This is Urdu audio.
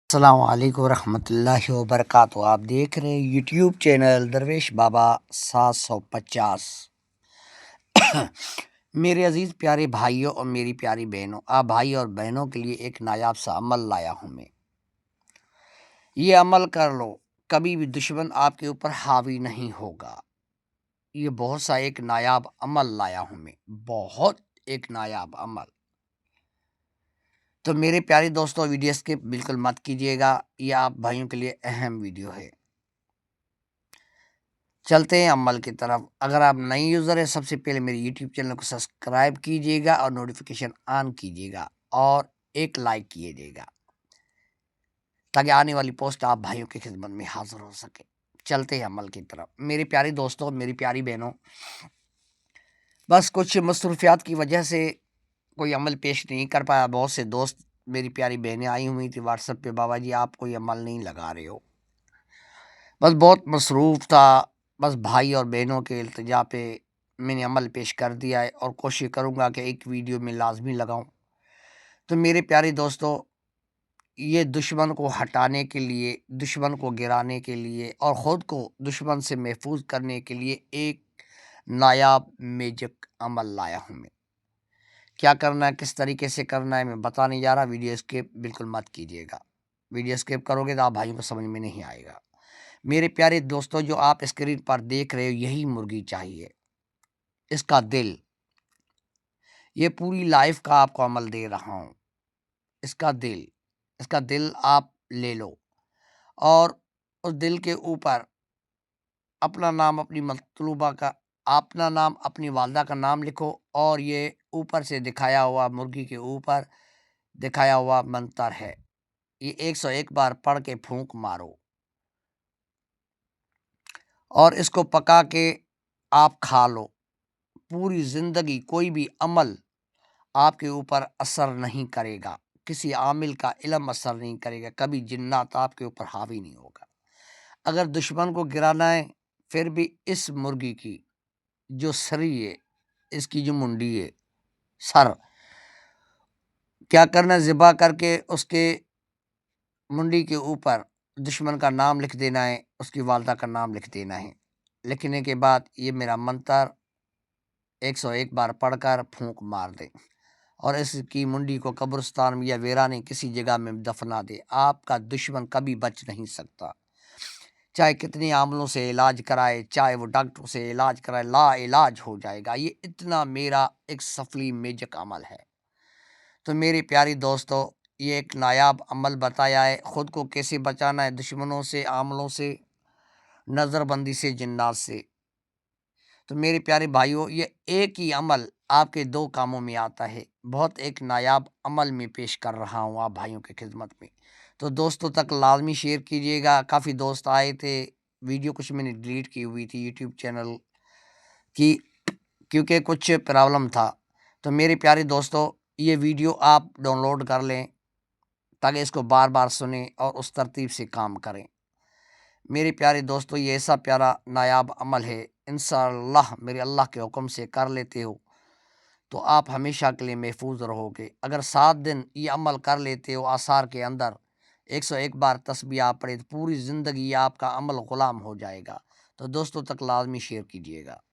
السلام علیکم ورحمۃ اللہ وبرکاتہ۔ آپ دیکھ رہے ہیں یوٹیوب چینل درویش بابا 750۔ میرے عزیز پیارے بھائیوں اور میری پیاری بہنوں، آپ بھائی اور بہنوں کے لیے ایک نایاب سا عمل لایا ہوں میں۔ یہ عمل کر لو، کبھی بھی دشمن آپ کے اوپر حاوی نہیں ہوگا۔ یہ بہت سا ایک نایاب عمل لایا ہوں میں، بہت ایک نایاب عمل۔ تو میرے پیارے دوستوں، ویڈیو اسکپ بالکل مت کیجیے گا، یہ آپ بھائیوں کے لیے اہم ویڈیو ہے۔ چلتے ہیں عمل کی طرف۔ اگر آپ نئی یوزر ہیں، سب سے پہلے میرے یوٹیوب چینل کو سبسکرائب کیجیے گا اور نوٹیفیکیشن آن کیجیے گا اور ایک لائک کیجیے گا تاکہ آنے والی پوسٹ آپ بھائیوں کی خدمت میں حاضر ہو سکے۔ چلتے ہیں عمل کی طرف۔ میرے پیارے دوستوں، میری پیاری بہنوں، بس کچھ مصروفیات کی وجہ سے کوئی عمل پیش نہیں کر پایا۔ بہت سے دوست، میری پیاری بہنیں آئی ہوئی تھی واٹس ایپ پہ، بابا جی آپ کوئی عمل نہیں لگا رہے ہو۔ بس بہت مصروف تھا، بس بھائی اور بہنوں کے التجا پہ میں نے عمل پیش کر دیا ہے اور کوشش کروں گا کہ ایک ویڈیو میں لازمی لگاؤں۔ تو میرے پیارے دوستوں، یہ دشمن کو ہٹانے کے لیے، دشمن کو گرانے کے لیے اور خود کو دشمن سے محفوظ کرنے کے لیے ایک نایاب میجک عمل لایا ہوں میں۔ کیا کرنا ہے، کس طریقے سے کرنا ہے، میں بتانے جا رہا۔ ویڈیو اسکپ بالکل مت کیجیے گا، ویڈیو اسکپ کرو گے تو آپ بھائیوں کو سمجھ میں نہیں آئے گا۔ میرے پیارے دوستوں، جو آپ اسکرین پر دیکھ رہے ہو، یہی مرغی چاہیے، اس کا دل۔ یہ پوری لائف کا آپ کو عمل دے رہا ہوں۔ اس کا دل آپ لے لو اور اس دل کے اوپر اپنا نام، اپنی مطلوبہ کا اپنا نام، اپنی والدہ کا نام لکھو اور یہ اوپر سے دکھایا ہوا، مرغی کے اوپر دکھایا ہوا منتر ہے، یہ 101 بار پڑھ کے پھونک مارو اور اس کو پکا کے آپ کھا لو۔ پوری زندگی کوئی بھی عمل آپ کے اوپر اثر نہیں کرے گا، کسی عامل کا علم اثر نہیں کرے گا، کبھی جنات آپ کے اوپر حاوی نہیں ہوگا۔ اگر دشمن کو گرانا ہے، پھر بھی اس مرغی کی جو سری ہے، اس کی جو منڈی ہے، سر، کیا کرنا ہے، ذبح کر کے اس کے منڈی کے اوپر دشمن کا نام لکھ دینا ہے، اس کی والدہ کا نام لکھ دینا ہے۔ لکھنے کے بعد یہ میرا منتر 101 بار پڑھ کر پھونک مار دیں اور اس کی منڈی کو قبرستان میں یا ویرانے کسی جگہ میں دفنا دے۔ آپ کا دشمن کبھی بچ نہیں سکتا، چاہے کتنے عاملوں سے علاج کرائے، چاہے وہ ڈاکٹروں سے علاج کرائے، لا علاج ہو جائے گا۔ یہ اتنا میرا ایک سفلی میجک عمل ہے۔ تو میرے پیاری دوستو، یہ ایک نایاب عمل بتایا ہے، خود کو کیسے بچانا ہے دشمنوں سے، عاملوں سے، نظر بندی سے، جنات سے۔ تو میرے پیارے بھائیوں، یہ ایک ہی عمل آپ کے دو کاموں میں آتا ہے۔ بہت ایک نایاب عمل میں پیش کر رہا ہوں آپ بھائیوں کی خدمت میں۔ تو دوستوں تک لازمی شیئر کیجیے گا۔ کافی دوست آئے تھے، ویڈیو کچھ میں نے ڈیلیٹ کی ہوئی تھی یوٹیوب چینل کی، کیونکہ کچھ پرابلم تھا۔ تو میرے پیارے دوستوں، یہ ویڈیو آپ ڈاؤن لوڈ کر لیں تاکہ اس کو بار بار سنیں اور اس ترتیب سے کام کریں۔ میرے پیارے دوستو، یہ ایسا پیارا نایاب عمل ہے، انشاءاللہ میرے اللہ کے حکم سے کر لیتے ہو تو آپ ہمیشہ کے لیے محفوظ رہو گے۔ اگر 7 دن یہ عمل کر لیتے ہو، آثار کے اندر 101 بار تسبیح آپ پڑھے، تو پوری زندگی آپ کا عمل غلام ہو جائے گا۔ تو دوستوں تک لازمی شیئر کیجیے گا۔